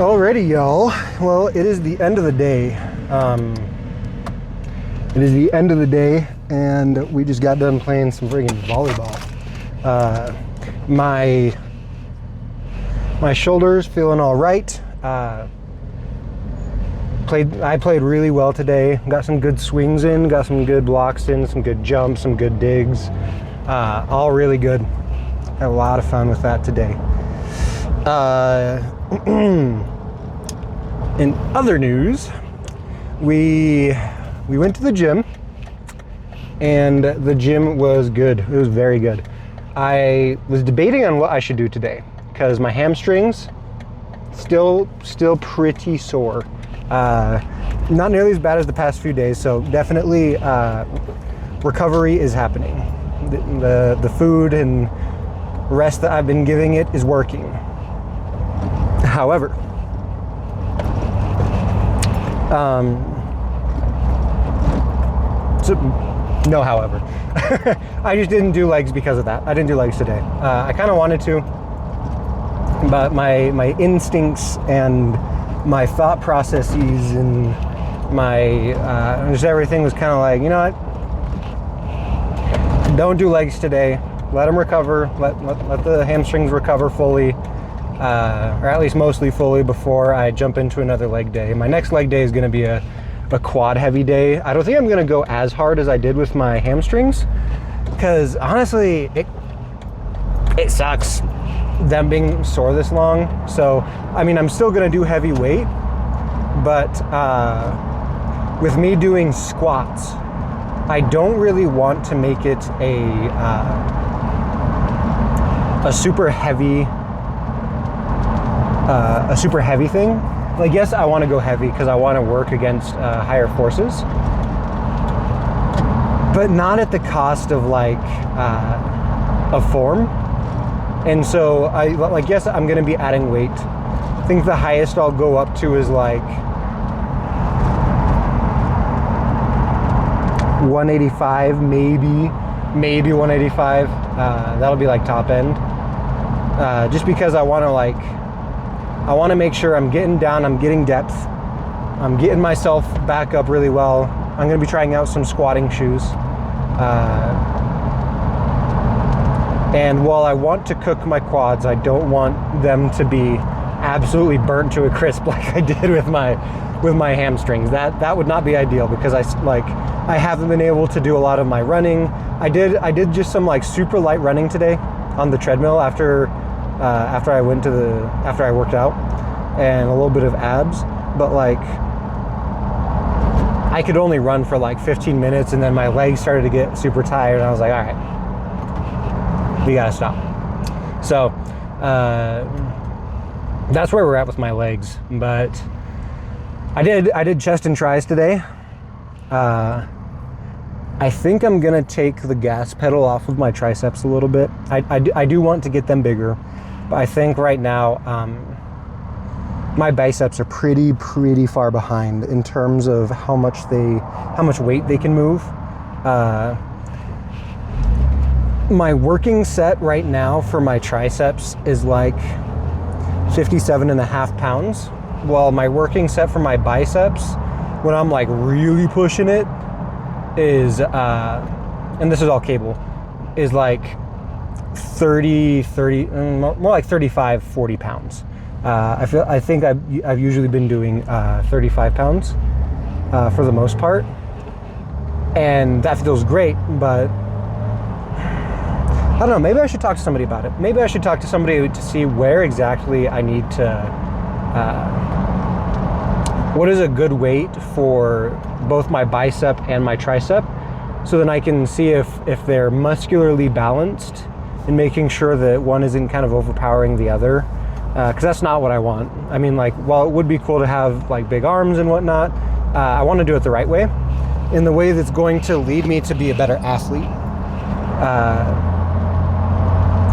Alrighty, y'all. Well, it is the end of the day. And we just got done playing some friggin' volleyball. My shoulder's feeling all right. I played really well today. Got some good swings in, got some good blocks in, some good jumps, some good digs. All really good. Had a lot of fun with that today. In other news, we went to the gym, and the gym was good. It was very good. I was debating on what I should do today because my hamstrings still pretty sore. Not nearly as bad as the past few days, so definitely recovery is happening. The food and rest that I've been giving it is working. However, no however. I just didn't do legs because of that. I didn't do legs today. I kind of wanted to, but my instincts and my thought processes and my just everything was kind of like, you know what? Don't do legs today. Let them recover. Let the hamstrings recover fully. Or at least mostly fully before I jump into another leg day. My next leg day is going to be a quad heavy day. I don't think I'm going to go as hard as I did with my hamstrings because honestly it sucks them being sore this long. So I mean, I'm still going to do heavy weight, but with me doing squats, I don't really want to make it a super heavy thing. Like, yes, I want to go heavy because I want to work against higher forces, but not at the cost of of form. And so yes, I'm going to be adding weight. I think the highest I'll go up to is like 185, maybe 185. That'll be like top end. Just because I want to make sure I'm getting down, I'm getting depth, I'm getting myself back up really well. I'm going to be trying out some squatting shoes. And while I want to cook my quads, I don't want them to be absolutely burnt to a crisp like I did with my hamstrings. That would not be ideal because I haven't been able to do a lot of my running. I did just some super light running today on the treadmill after I worked out, and a little bit of abs, but I could only run for 15 minutes, and then my legs started to get super tired, and I was like, all right, we gotta stop. So that's where we're at with my legs. But I did chest and tris today. I think I'm gonna take the gas pedal off of my triceps a little bit. I do want to get them bigger. But I think right now my biceps are pretty far behind in terms of how much weight they can move. My working set right now for my triceps is 57.5 pounds, while my working set for my biceps, when I'm really pushing it, is and this is all cable, is 30, more like 35, 40 pounds. I think I've usually been doing 35 pounds for the most part, and that feels great. But I don't know, maybe I should talk to somebody about it. Maybe I should talk to somebody to see where exactly I need to what is a good weight for both my bicep and my tricep, so then I can see if they're muscularly balanced and making sure that one isn't kind of overpowering the other, because that's not what I want. I mean, while it would be cool to have big arms and whatnot, I want to do it the right way, in the way that's going to lead me to be a better athlete.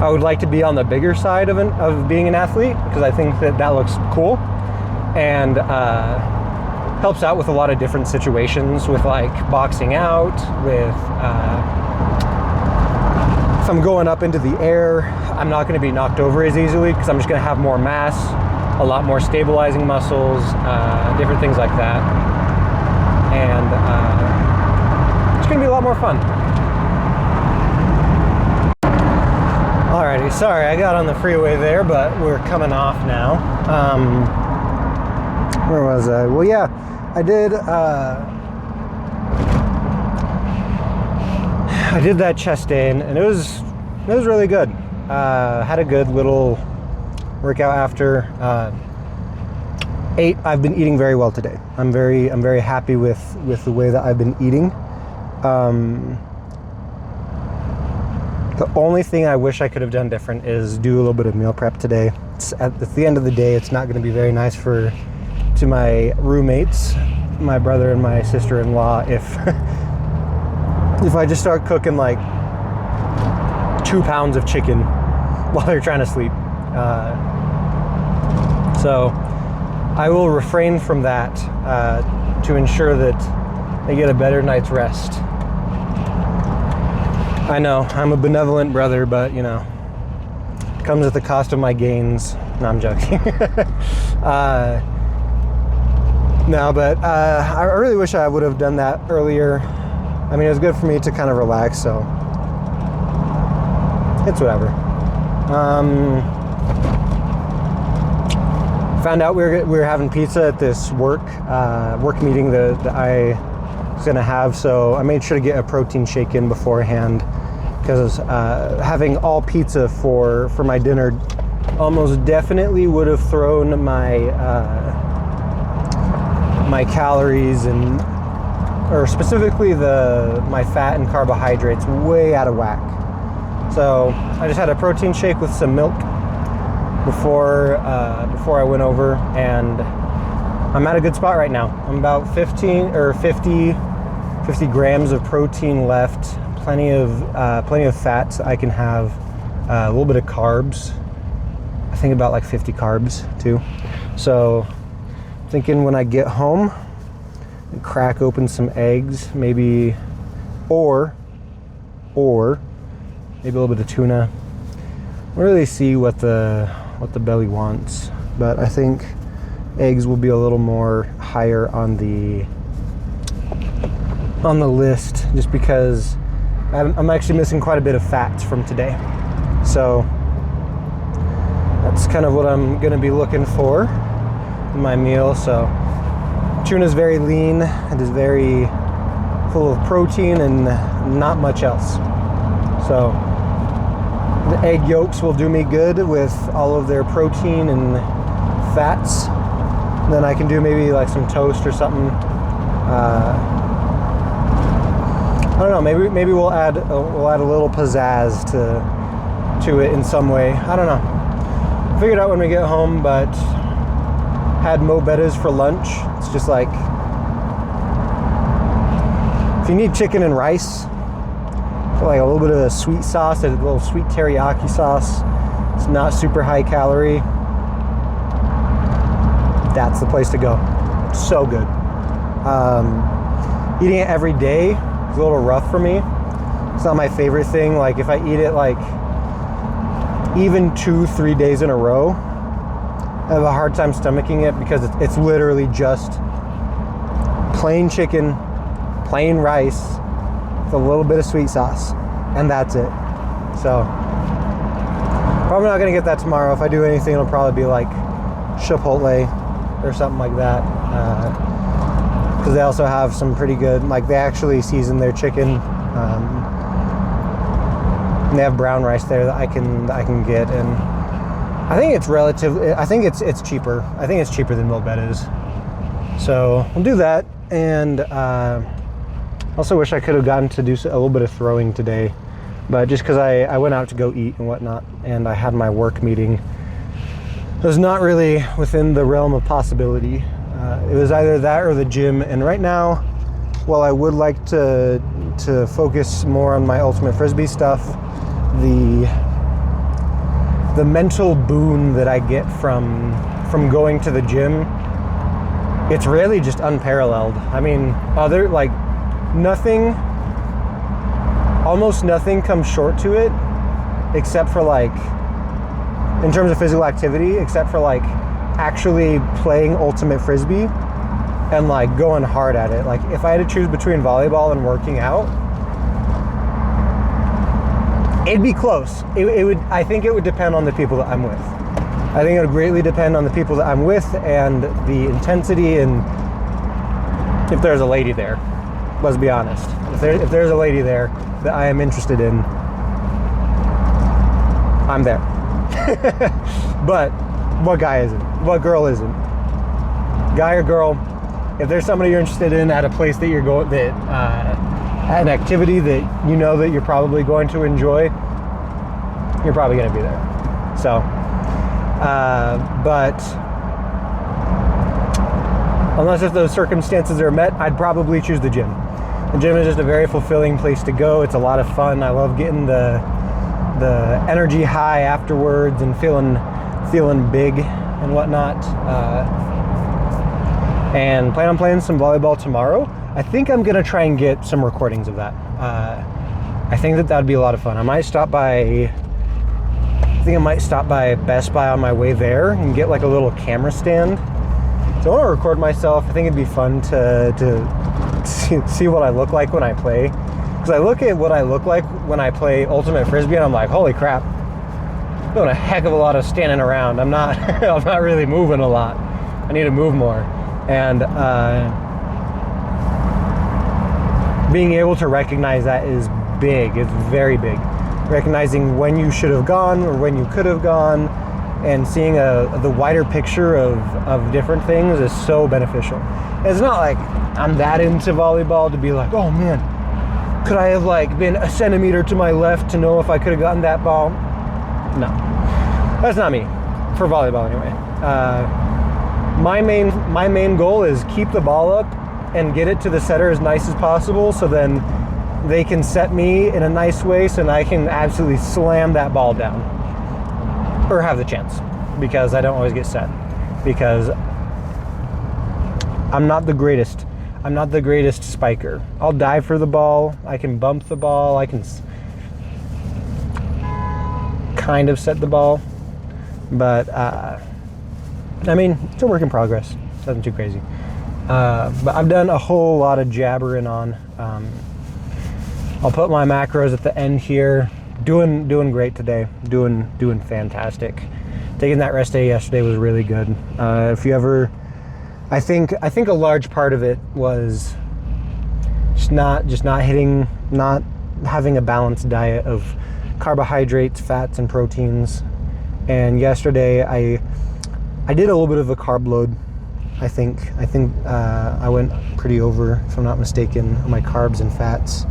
I would like to be on the bigger side of being an athlete, because I think that looks cool and helps out with a lot of different situations, with boxing out, with if I'm going up into the air, I'm not going to be knocked over as easily because I'm just going to have more mass. a lot more stabilizing muscles, different things like that. And it's gonna be a lot more fun. Alrighty, sorry I got on the freeway there, but we're coming off now. Where was I? Well, yeah, I did that chest day, and it was really good. Had a good little workout after. I've been eating very well today. I'm very happy with the way that I've been eating. The only thing I wish I could have done different is do a little bit of meal prep today. At the end of the day, it's not going to be very nice to my roommates, my brother and my sister-in-law, if I just start cooking like 2 pounds of chicken while they're trying to sleep. So I will refrain from that to ensure that they get a better night's rest. I know, I'm a benevolent brother, but you know, it comes at the cost of my gains. No, I'm joking. No, but I really wish I would have done that earlier. I mean, it was good for me to kind of relax, so it's whatever. Found out we were having pizza at this work meeting that I was gonna have, so I made sure to get a protein shake in beforehand, because having all pizza for my dinner almost definitely would have thrown my my calories or specifically my fat and carbohydrates way out of whack. So I just had a protein shake with some milk before I went over, and I'm at a good spot right now. I'm about 50 grams of protein left, plenty of fats. I can have a little bit of carbs. I think about like 50 carbs too. So thinking when I get home, crack open some eggs, maybe, or maybe a little bit of tuna. We'll really see what the belly wants, but I think eggs will be a little more higher on the list, just because I'm actually missing quite a bit of fats from today. So that's kind of what I'm going to be looking for in my meal. So tuna is very lean. It is very full of protein and not much else. So the egg yolks will do me good with all of their protein and fats. And then I can do maybe like some toast or something. I don't know. Maybe we'll add a little pizzazz to it in some way. I don't know. Figure it out when we get home, but had Mo Bettas for lunch. It's just like, if you need chicken and rice, like a little bit of a sweet sauce, a little sweet teriyaki sauce, it's not super high calorie, that's the place to go. It's so good. Eating it every day is a little rough for me. It's not my favorite thing. Like if I eat it like even 2-3 days in a row, I have a hard time stomaching it, because it's literally just plain chicken, plain rice, with a little bit of sweet sauce, and that's it. So probably not gonna get that tomorrow. If I do anything, it'll probably be like Chipotle or something like that, because they also have some pretty good, like they actually season their chicken, and they have brown rice there that I can get, and I think it's relatively, I think it's cheaper. I think it's cheaper than Mo Bettas. So we'll do that. And also wish I could have gotten to do a little bit of throwing today, but just because I went out to go eat and whatnot, and I had my work meeting, it was not really within the realm of possibility. It was either that or the gym. And right now, while I would like to focus more on my ultimate frisbee stuff, the mental boon that I get from going to the gym, it's really just unparalleled. I mean, almost nothing comes short to it, except for like, in terms of physical activity, except for like actually playing ultimate frisbee and like going hard at it. Like if I had to choose between volleyball and working out, it'd be close. It would. I think it would depend on the people that I'm with. I think it would greatly depend on the people that I'm with and the intensity, and if there's a lady there. Let's be honest. If there's a lady there that I am interested in, I'm there. But what guy isn't? What girl isn't? Guy or girl, if there's somebody you're interested in at a place that you're going, that at an activity that you know that you're probably going to enjoy, you're probably going to be there. So, but unless if those circumstances are met, I'd probably choose the gym. The gym is just a very fulfilling place to go. It's a lot of fun. I love getting the energy high afterwards and feeling big and whatnot. And plan on playing some volleyball tomorrow. I think I'm gonna try and get some recordings of that. I think that would be a lot of fun. I might stop by Best Buy on my way there and get like a little camera stand. So I want to record myself. I think it'd be fun to see what I look like when I play. Because I look at what I look like when I play ultimate frisbee and I'm like, holy crap, I'm doing a heck of a lot of standing around. I'm not I'm not really moving a lot. I need to move more. And being able to recognize that is big. It's very big. Recognizing when you should have gone or when you could have gone, and seeing the wider picture of different things is so beneficial. It's not like I'm that into volleyball to be like, oh man, could I have like been a centimeter to my left to know if I could have gotten that ball? No, that's not me for volleyball anyway. My main goal is keep the ball up and get it to the setter as nice as possible, so then they can set me in a nice way so that I can absolutely slam that ball down, or have the chance, because I don't always get set, because I'm not the greatest spiker. I'll dive for the ball, I can bump the ball, I can kind of set the ball, but I mean, it's a work in progress. Nothing too crazy. But I've done a whole lot of jabbering on. I'll put my macros at the end here. Doing great today. Doing fantastic. Taking that rest day yesterday was really good. If you ever, I think a large part of it was just not having a balanced diet of carbohydrates, fats, and proteins. And yesterday I did a little bit of a carb load. I think I went pretty over, if I'm not mistaken, on my carbs and fats.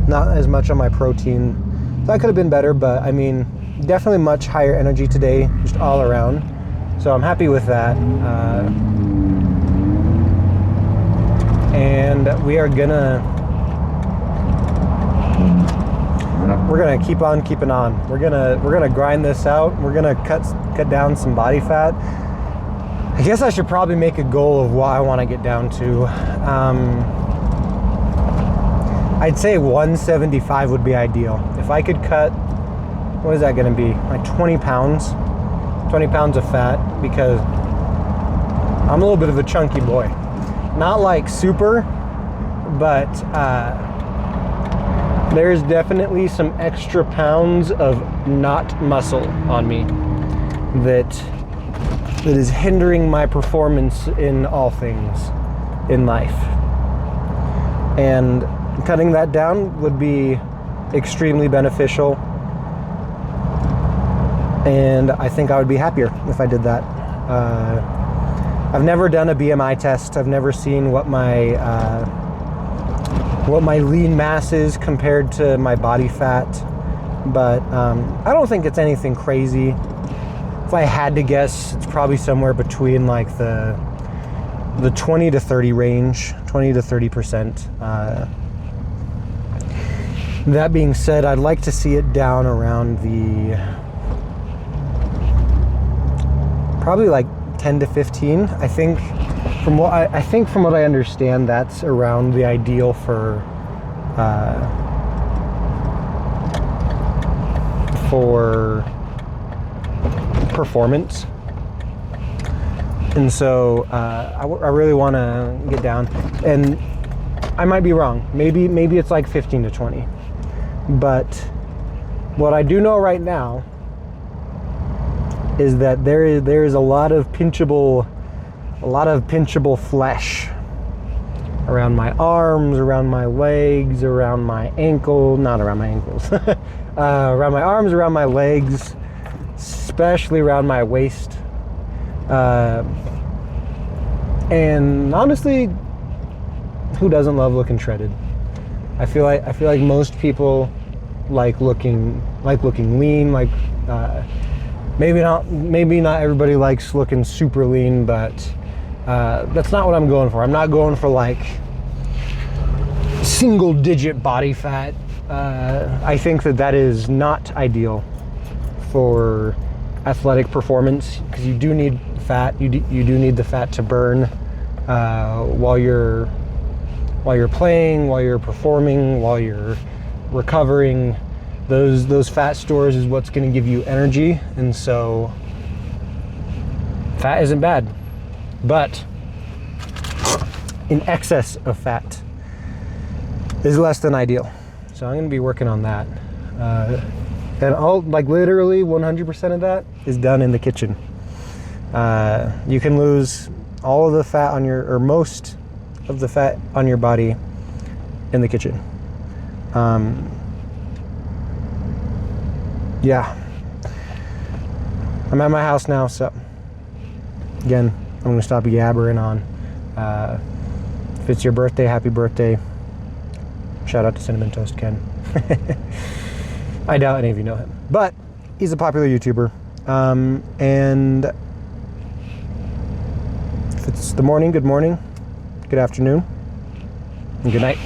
Not as much on my protein. That could have been better, but I mean, definitely much higher energy today, just all around. So I'm happy with that. And we're gonna keep on keeping on. We're gonna grind this out. We're gonna cut down some body fat. I guess I should probably make a goal of what I want to get down to. I'd say 175 would be ideal. If I could cut, what is that going to be? Like 20 pounds of fat, because I'm a little bit of a chunky boy. Not like super, but there's definitely some extra pounds of not muscle on me that is hindering my performance in all things in life. And cutting that down would be extremely beneficial. And I think I would be happier if I did that. I've never done a BMI test. I've never seen what my lean mass is compared to my body fat. But I don't think it's anything crazy. If I had to guess, it's probably somewhere between like the 20 to 30 range, 20 to 30%. That being said, I'd like to see it down around the probably like 10 to 15. I think from what I understand, that's around the ideal for performance. And so I really want to get down, and I might be wrong. Maybe it's like 15 to 20. But what I do know right now is that there is a lot of pinchable flesh around my arms, around my legs, around my ankle, not around my ankles, around my arms, around my legs, especially around my waist. And honestly, who doesn't love looking shredded? I feel like most people like looking lean. Like maybe not everybody likes looking super lean, but that's not what I'm going for. I'm not going for like single digit body fat. I think that is not ideal for athletic performance, because you do need fat. You do need the fat to burn while you're playing, while you're performing, while you're recovering. Those fat stores is what's going to give you energy, and so fat isn't bad, but in excess of fat is less than ideal. So I'm going to be working on that, and all, like, literally 100% of that is done in the kitchen. You can lose all of the fat on or most of the fat on your body in the kitchen. Yeah, I'm at my house now, so again, I'm gonna stop yabbering on. If it's your birthday, happy birthday. Shout out to Cinnamon Toast Ken. I doubt any of you know him, but he's a popular YouTuber. And if it's the morning, good morning, good afternoon, and good night.